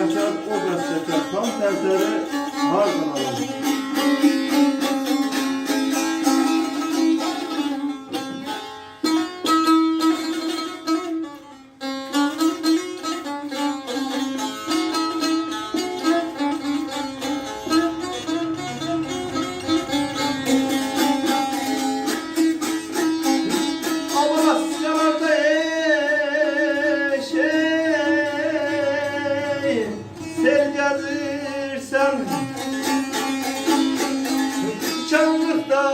yaşar, o bestekar. Tam tersleri hardan alır. Sel gezirsen çamlıkta,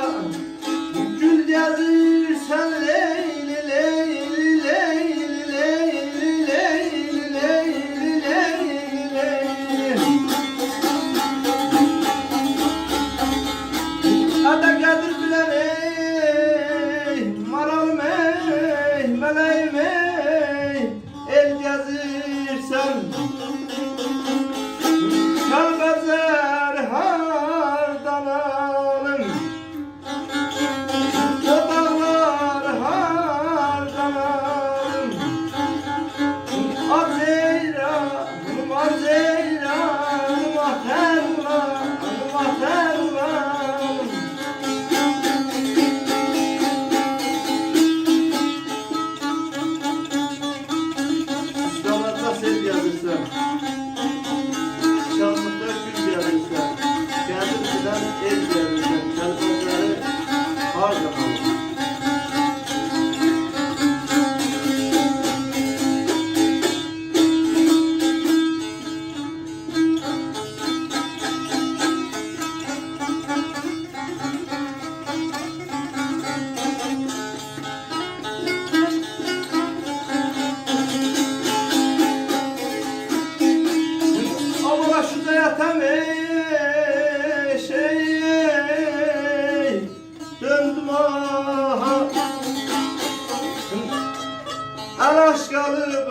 gül gezirsen leyli leyli leyli leyli leyli leyli leyli leyli. Ada gedir bilen ey maralım ey meleğim ey, el gezirsen kalbezer hardan alın, o dağlar hardan alın. Azeyranım azeyranım aterlanım aterlanım. İstanbul'da sel yazırsa, Şanlıkta gül gelirse, kendisinden el gelirse, kalpleri hardan alır. Şurada yatan döndüm aha, alaş kalıp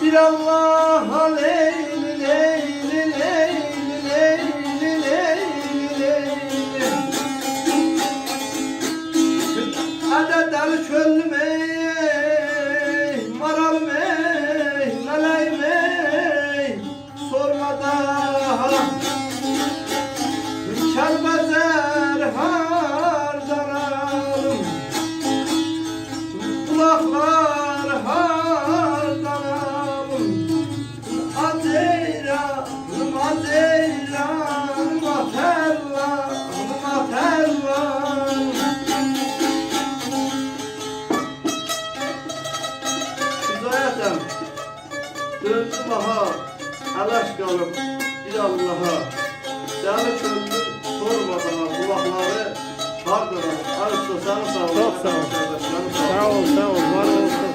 bir Allah'a leyli leyli leyli leyli leyli leyli. Hadi deli çöllüm ey maralım ey meleğim ey, sorma daha kelbezer hardan alım, kulaklar hardan alım. Azeyranım azeyranım aterlanım aterlanım. Hidayeten döndüm aha, alaş kalıp bir Allah'a, seni çözdüm sorma bana, kulakları hardan alır. Arısta sana sağ ol. Çok sağ ol. Sağ ol, var olsun.